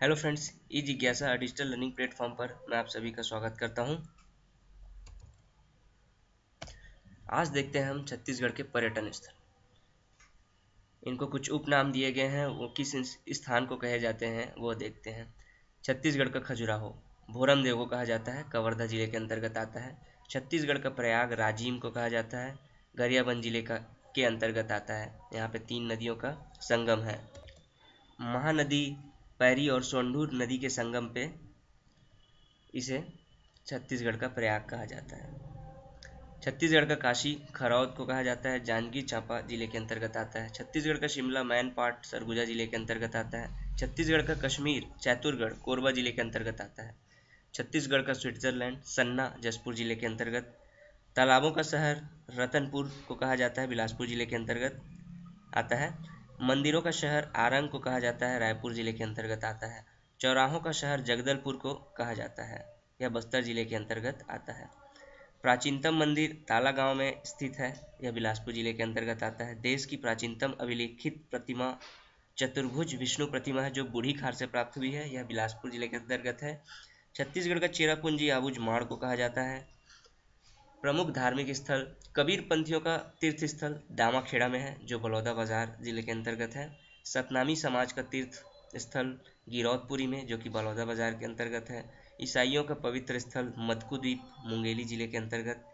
Hello friends, ई जिज्ञासा digital learning platform पर मैं आप सभी का स्वागत करता हूं। आज देखते हैं हम छत्तीसगढ़ के पर्यटन स्थल। इनको कुछ उपनाम दिए गए हैं, वो किस स्थान को कहे जाते हैं वो देखते हैं। छत्तीसगढ़ का खजुराहो भोरम देव को कहा जाता है, कवर्धा जिले के अंतर्गत आता है। छत्तीसगढ़ का प्रयाग राजिम को कहा जाता है, गरियाबंद जिले का के अंतर्गत आता है। यहाँ पे 3 नदियों का संगम है। महानदी पैरी और सोंढूर नदी के संगम पे इसे छत्तीसगढ़ का प्रयाग कहा जाता है। छत्तीसगढ़ का काशी खरौद को कहा जाता है, जांजगीर चांपा जिले के अंतर्गत आता है। छत्तीसगढ़ का शिमला मैनपाट सरगुजा जिले के अंतर्गत आता है। छत्तीसगढ़ का कश्मीर चैतुरगढ़ कोरबा जिले के अंतर्गत आता है। छत्तीसगढ़ का स्विट्जरलैंड सन्ना जसपुर जिले के अंतर्गत। तालाबों का शहर रतनपुर को कहा जाता है, बिलासपुर जिले के अंतर्गत आता है। मंदिरों का शहर आरंग को कहा जाता है, रायपुर जिले के अंतर्गत आता है। चौराहों का शहर जगदलपुर को कहा जाता है, यह बस्तर जिले के अंतर्गत आता है। प्राचीनतम मंदिर ताला गांव में स्थित है, यह बिलासपुर जिले के अंतर्गत आता है। देश की प्राचीनतम अभिलेखित प्रतिमा चतुर्भुज विष्णु प्रतिमा है, जो बूढ़ी खार से प्राप्त हुई है, यह बिलासपुर जिले के अंतर्गत है। छत्तीसगढ़ का चेरापूंजी आबूज माड़ को कहा जाता है। प्रमुख धार्मिक स्थल कबीर पंथियों का तीर्थ स्थल दामाखेड़ा में है, जो बलौदाबाजार जिले के अंतर्गत है। सतनामी समाज का तीर्थ स्थल गिरौदपुरी में, जो कि बलौदाबाजार के अंतर्गत है। ईसाइयों का पवित्र स्थल मदकू द्वीप मुंगेली जिले के अंतर्गत।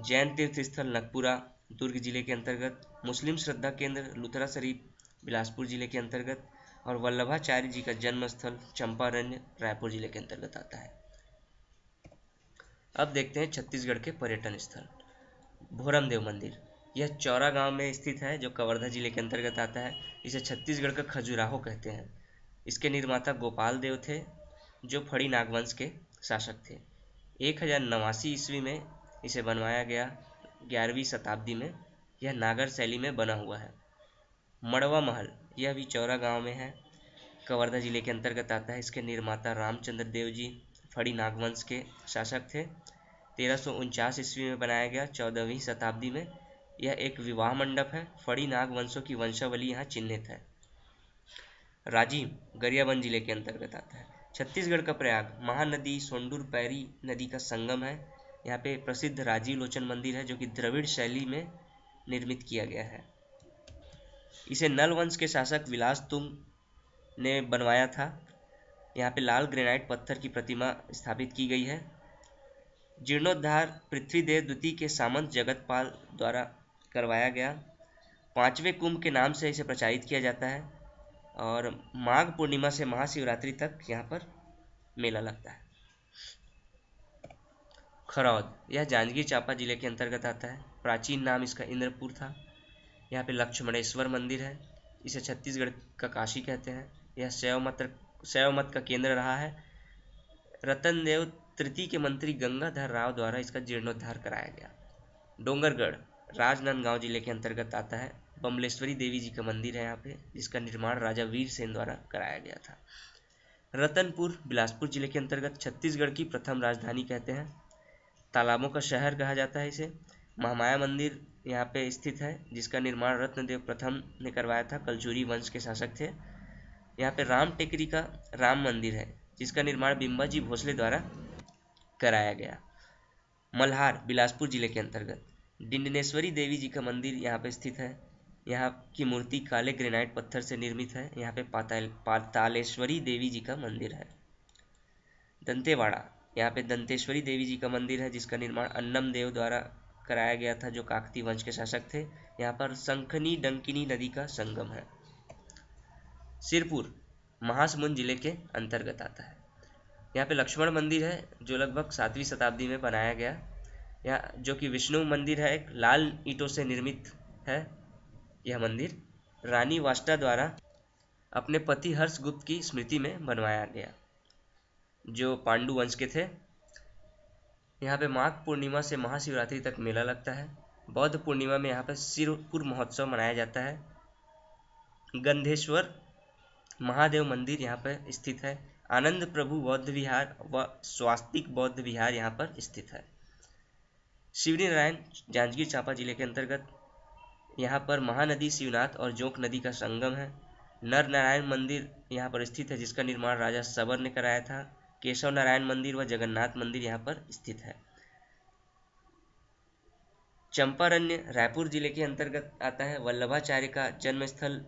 जैन तीर्थ स्थल नगपुरा दुर्ग जिले के अंतर्गत। मुस्लिम श्रद्धा केंद्र लुथरा शरीफ बिलासपुर जिले के अंतर्गत। और वल्लभाचार्य जी का जन्म स्थल चंपारण्य रायपुर जिले के अंतर्गत आता है। अब देखते हैं छत्तीसगढ़ के पर्यटन स्थल। भोरम देव मंदिर यह चौरा गांव में स्थित है, जो कवर्धा जिले के अंतर्गत आता है। इसे छत्तीसगढ़ का खजुराहो कहते हैं। इसके निर्माता गोपाल देव थे, जो फड़ी नागवंश के शासक थे। 1089 ईस्वी में इसे बनवाया गया। 11वीं शताब्दी में यह नागर शैली में बना हुआ है। मड़वा महल यह भी चौरा गांव में है, कवर्धा जिले के अंतर्गत आता है। इसके निर्माता रामचंद्र देव जी फड़ी नागवंश के शासक थे। 1349 ईस्वी में बनाया गया। 14वीं शताब्दी में यह एक विवाह मंडप है। फड़ी नाग वंशों की वंशावली यहाँ चिन्हित है। राजिम गरियाबंद जिले के अंतर्गत आता है। छत्तीसगढ़ का प्रयाग महानदी सोंढूर पैरी नदी का संगम है। यहाँ पे प्रसिद्ध राजीव लोचन मंदिर है, जो कि द्रविड़ शैली में निर्मित किया गया है। इसे नल वंश के शासक विलास तुंग ने बनवाया था। यहाँ पे लाल ग्रेनाइट पत्थर की प्रतिमा स्थापित की गई है। जीर्णोद्धार पृथ्वीदेव द्वितीय के सामंत जगतपाल द्वारा करवाया गया। 5वें कुंभ के नाम से इसे प्रचारित किया जाता है और माघ पूर्णिमा से महाशिवरात्रि तक यहाँ पर मेला लगता है। खरौद यह जांजगीर चांपा जिले के अंतर्गत आता है। प्राचीन नाम इसका इंद्रपुर था। यहाँ पे लक्ष्मणेश्वर मंदिर है। इसे छत्तीसगढ़ का काशी कहते हैं। यह शैव मत का केंद्र रहा है। रतनदेव तृतीय के मंत्री गंगाधर राव द्वारा इसका जीर्णोद्धार कराया गया। डोंगरगढ़ राजनांदगांव जिले के अंतर्गत आता है। बमलेश्वरी देवी जी का मंदिर है यहाँ पे, जिसका निर्माण राजा वीर सेन द्वारा कराया गया था। रतनपुर बिलासपुर जिले के अंतर्गत छत्तीसगढ़ की प्रथम राजधानी कहते हैं। तालाबों का शहर कहा जाता है इसे। महामाया मंदिर यहाँ पे स्थित है, जिसका निर्माण रत्नदेव प्रथम ने करवाया था, कलचुरी वंश के शासक थे। यहाँ पे राम टेकरी का राम मंदिर है, जिसका निर्माण बिम्बाजी भोसले द्वारा कराया गया। मल्हार बिलासपुर जिले के अंतर्गत डिंडनेश्वरी देवी जी का मंदिर यहाँ पे स्थित है। यहाँ की मूर्ति काले ग्रेनाइट पत्थर से निर्मित है। यहाँ पे पातालेश्वरी देवी जी का मंदिर है। दंतेवाड़ा यहाँ पे दंतेश्वरी देवी जी का मंदिर है, जिसका निर्माण अन्नम देव द्वारा कराया गया था, जो काकती वंश के शासक थे। यहाँ पर शंखनी डंकिनी नदी का संगम है। सिरपुर महासमुंद जिले के अंतर्गत आता है। यहाँ पे लक्ष्मण मंदिर है, जो लगभग 7वीं शताब्दी में बनाया गया। यहाँ जो कि विष्णु मंदिर है, एक लाल ईंटों से निर्मित है। यह मंदिर रानी वाष्टा द्वारा अपने पति हर्षगुप्त की स्मृति में बनवाया गया, जो पांडु वंश के थे। यहाँ पे माघ पूर्णिमा से महाशिवरात्रि तक मेला लगता है। बौद्ध पूर्णिमा में यहाँ पे सिरपुर महोत्सव मनाया जाता है। गंधेश्वर महादेव मंदिर यहाँ पर स्थित है। आनंद प्रभु बौद्ध विहार व स्वास्तिक बौद्ध विहार यहाँ पर स्थित है। शिवरी नारायण जांजगीर चांपा जिले के अंतर्गत। यहाँ पर महानदी शिवनाथ और जोंक नदी का संगम है। नर नारायण मंदिर यहाँ पर स्थित है, जिसका निर्माण राजा सबर ने कराया था। केशव नारायण मंदिर व जगन्नाथ मंदिर यहाँ पर स्थित है। चंपारण्य रायपुर जिले के अंतर्गत आता है। वल्लभाचार्य का जन्म स्थल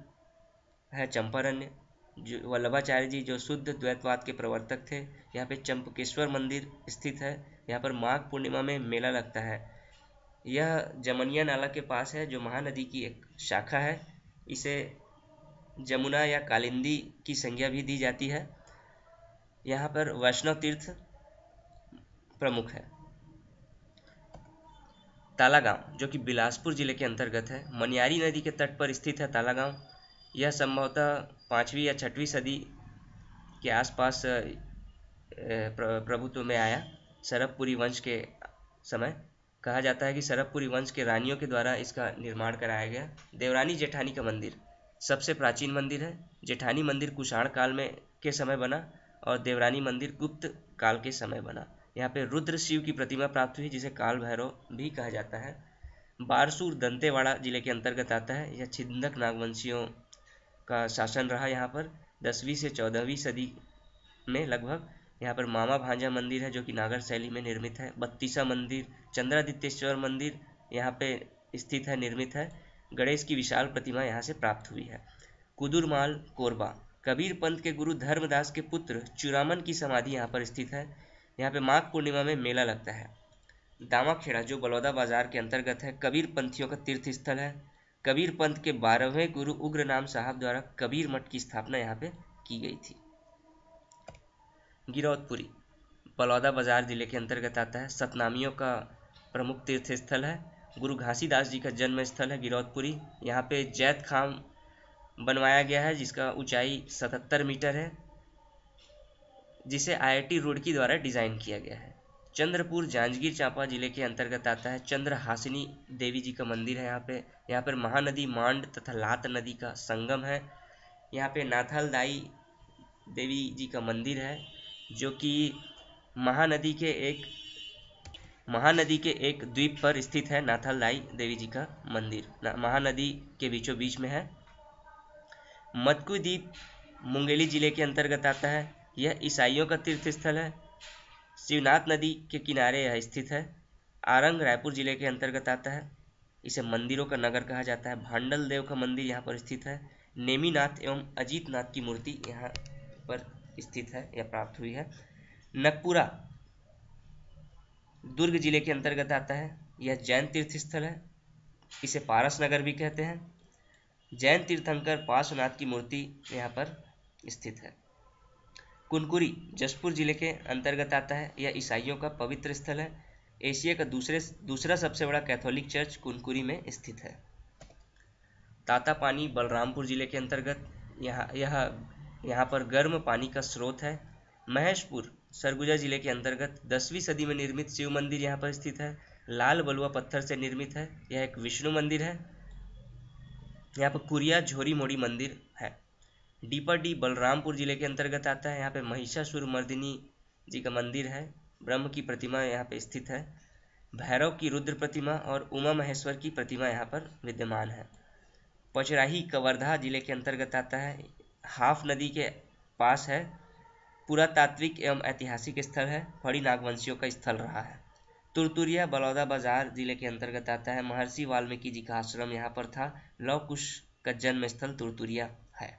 है चंपारण्य। जो वल्लभाचार्य जी जो शुद्ध द्वैतवाद के प्रवर्तक थे। यहाँ पे चंपकेश्वर मंदिर स्थित है। यहाँ पर माघ पूर्णिमा में मेला लगता है। यह जमनिया नाला के पास है, जो महानदी की एक शाखा है। इसे जमुना या कालिंदी की संज्ञा भी दी जाती है। यहाँ पर वैष्णव तीर्थ प्रमुख है। तालागांव जो कि बिलासपुर जिले के अंतर्गत है। मनियारी नदी के तट पर स्थित है तालागांव। यह संभवतः 5वीं या 6वीं सदी के आसपास प्रभुत्व में आया। सरभपुरी वंश के समय कहा जाता है कि सरभपुरी वंश के रानियों के द्वारा इसका निर्माण कराया गया। देवरानी जेठानी का मंदिर सबसे प्राचीन मंदिर है। जेठानी मंदिर कुषाण काल में के समय बना और देवरानी मंदिर गुप्त काल के समय बना। यहाँ पे रुद्र शिव की प्रतिमा प्राप्त हुई, जिसे काल भैरव भी कहा जाता है। बारसूर दंतेवाड़ा जिले के अंतर्गत आता है। यह छिंदक नागवंशियों का शासन रहा यहाँ पर 10वीं से 14वीं सदी में लगभग। यहाँ पर मामा भांजा मंदिर है, जो कि नागर शैली में निर्मित है। बत्तीसा मंदिर, चंद्रादित्येश्वर मंदिर यहाँ पे स्थित है, निर्मित है। गणेश की विशाल प्रतिमा यहाँ से प्राप्त हुई है। कुदुरमाल कोरबा, कबीर पंथ के गुरु धर्मदास के पुत्र चुरामन की समाधि यहाँ पर स्थित है। यहाँ पे माघ पूर्णिमा में मेला लगता है। दामाखेड़ा जो बलौदा बाजार के अंतर्गत है, कबीर पंथियों का तीर्थ स्थल है। कबीर पंथ के 12वें गुरु उग्रनाम साहब द्वारा कबीर मठ की स्थापना यहाँ पे की गई थी। गिरौदपुरी बलौदा बाजार जिले के अंतर्गत आता है। सतनामियों का प्रमुख तीर्थ स्थल है। गुरु घासीदास जी का जन्म स्थल है गिरौदपुरी। यहाँ पे जैत खाम बनवाया गया है, जिसका ऊंचाई 77 मीटर है, जिसे IIT रुड़की द्वारा डिजाइन किया गया है। चंद्रपुर जांजगीर चांपा जिले के अंतर्गत आता है। चंद्रहासिनी देवी जी का मंदिर है यहाँ पर महानदी मांड तथा लात नदी का संगम है। यहाँ पे नाथालदाई देवी जी का मंदिर है, जो कि महानदी के एक द्वीप पर स्थित है। नाथालदाई देवी जी का मंदिर महानदी के बीचों बीच में है। मदकू द्वीप मुंगेली जिले के अंतर्गत आता है। यह ईसाइयों का तीर्थ स्थल है। शिवनाथ नदी के किनारे यह स्थित है। आरंग रायपुर जिले के अंतर्गत आता है। इसे मंदिरों का नगर कहा जाता है। भांडल देव का मंदिर यहाँ पर स्थित है। नेमीनाथ एवं अजीतनाथ की मूर्ति यहाँ पर स्थित है या प्राप्त हुई है। नगपुरा दुर्ग जिले के अंतर्गत आता है। यह जैन तीर्थ स्थल है। इसे पारस नगर भी कहते हैं। जैन तीर्थंकर पार्श्वनाथ की मूर्ति यहाँ पर स्थित है। कुनकुरी जसपुर जिले के अंतर्गत आता है। यह ईसाइयों का पवित्र स्थल है। एशिया का दूसरा सबसे बड़ा कैथोलिक चर्च कुनकुरी में स्थित है। तातापानी बलरामपुर जिले के अंतर्गत यहाँ पर गर्म पानी का स्रोत है। महेशपुर सरगुजा जिले के अंतर्गत 10वीं सदी में निर्मित शिव मंदिर यहाँ पर स्थित है। लाल बलुआ पत्थर से निर्मित है। यह एक विष्णु मंदिर है। यहाँ पर कुरिया झोरी मोड़ी मंदिर है। डीपरडी बलरामपुर जिले के अंतर्गत आता है। यहाँ पे महिषासुर मर्दिनी जी का मंदिर है। ब्रह्म की प्रतिमा यहाँ पे स्थित है। भैरव की रुद्र प्रतिमा और उमा महेश्वर की प्रतिमा यहाँ पर विद्यमान है। पचराही कवर्धा जिले के अंतर्गत आता है। हाफ नदी के पास है। पुरातात्विक एवं ऐतिहासिक स्थल है। फड़ी नागवंशियों का स्थल रहा है। तुरतुरिया बलौदा बाजार जिले के अंतर्गत आता है। महर्षि वाल्मीकि जी का आश्रम यहाँ पर था। लव कुश का जन्म स्थल तुरतुरिया है।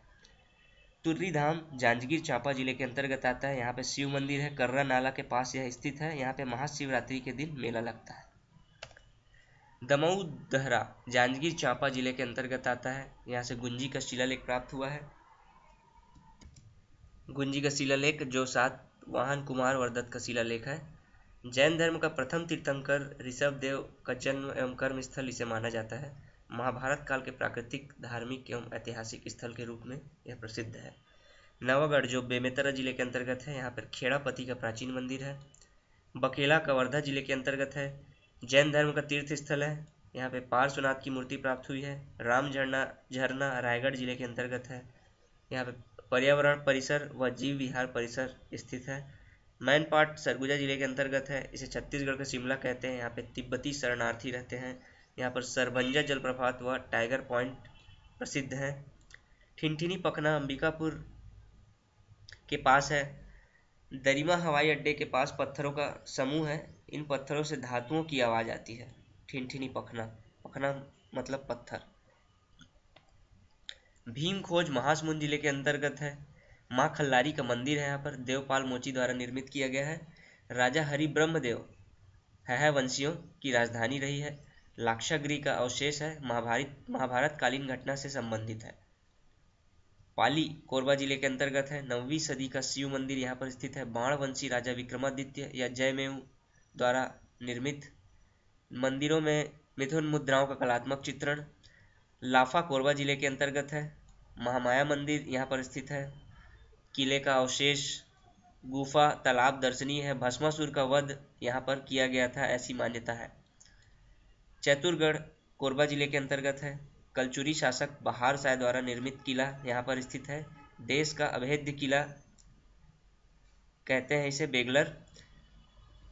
तुर्री धाम जांजगीर चांपा जिले के अंतर्गत आता है। यहाँ पे शिव मंदिर है। कर्रा नाला के पास यह स्थित है। यहाँ पे महाशिवरात्रि के दिन मेला लगता है। दमऊ दहरा जांजगीर चांपा जिले के अंतर्गत आता है। यहाँ से गुंजी का शिलालेख प्राप्त हुआ है। गुंजी का शिलालेख जो सातवाहन कुमार वर्दत का शिलालेख है। जैन धर्म का प्रथम तीर्थंकर ऋषभदेव का जन्म एवं कर्म स्थल इसे माना जाता है। महाभारत काल के प्राकृतिक, धार्मिक एवं ऐतिहासिक स्थल के रूप में यह प्रसिद्ध है। नवागढ़ जो बेमेतरा जिले के अंतर्गत है। यहाँ पर खेड़ापति का प्राचीन मंदिर है। बकेला कवर्धा जिले के अंतर्गत है। जैन धर्म का तीर्थ स्थल है। यहाँ पे पार्श्वनाथ की मूर्ति प्राप्त हुई है। राम झरना रायगढ़ जिले के अंतर्गत है। यहाँ पे पर्यावरण परिसर व जीव विहार परिसर स्थित है। मैनपाट सरगुजा जिले के अंतर्गत है। इसे छत्तीसगढ़ का शिमला कहते हैं। यहाँ पे तिब्बती शरणार्थी रहते हैं। यहाँ पर सरभंजा जलप्रपात व टाइगर पॉइंट प्रसिद्ध है। ठिनठिनी पखना अंबिकापुर के पास है। दरिमा हवाई अड्डे के पास पत्थरों का समूह है। इन पत्थरों से धातुओं की आवाज आती है। ठिनठिनी पखना, पखना मतलब पत्थर। भीम खोज महासमुंद जिले के अंतर्गत है। माँ खल्लारी का मंदिर है यहाँ पर, देवपाल मोची द्वारा निर्मित किया गया है। राजा हरि ब्रह्मदेव है वंशियों की राजधानी रही है। लाक्षागृह का अवशेष है, महाभारत कालीन घटना से संबंधित है। पाली कोरबा जिले के अंतर्गत है। 9वीं सदी का शिव मंदिर यहाँ पर स्थित है। बाणवंशी राजा विक्रमादित्य या जयमेव द्वारा निर्मित। मंदिरों में मिथुन मुद्राओं का कलात्मक चित्रण। लाफा कोरबा जिले के अंतर्गत है। महामाया मंदिर यहाँ पर स्थित है। किले का अवशेष, गुफा, तालाब दर्शनीय है। भस्मासुर का वध यहाँ पर किया गया था, ऐसी मान्यता है। चैतुरगढ़ कोरबा जिले के अंतर्गत है। कलचुरी शासक बहार शाह द्वारा निर्मित किला यहाँ पर स्थित है। देश का अभेद्य किला कहते हैं इसे बेगलर।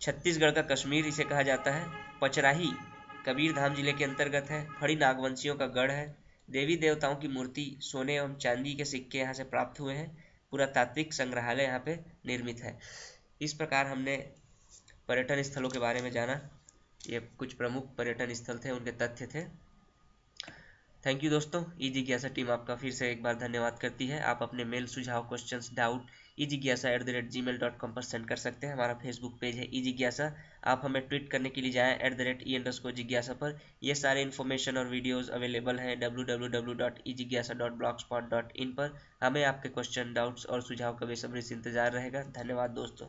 छत्तीसगढ़ का कश्मीर इसे कहा जाता है। पचराही कबीरधाम जिले के अंतर्गत है। फड़ी नागवंशियों का गढ़ है। देवी देवताओं की मूर्ति, सोने एवं चांदी के सिक्के यहाँ से प्राप्त हुए हैं। पुरातात्विक संग्रहालय यहाँ पे निर्मित है। इस प्रकार हमने पर्यटन स्थलों के बारे में जाना। ये कुछ प्रमुख पर्यटन स्थल थे, उनके तथ्य थे। थैंक यू दोस्तों। ई जिज्ञासा टीम आपका फिर से एक बार धन्यवाद करती है। आप अपने मेल, सुझाव, क्वेश्चंस, डाउट ejigyasa@gmail.com पर सेंड कर सकते हैं। हमारा फेसबुक पेज है ई जिज्ञासा। आप हमें ट्वीट करने के लिए जाएं @e_जिज्ञासा पर। ये सारे इन्फॉर्मेशन और वीडियोस अवेलेबल हैं www.ejigyasa.blogspot.in पर। हमें आपके क्वेश्चन, डाउट्स और सुझाव का बेसब्री से इंतजार रहेगा। धन्यवाद दोस्तों।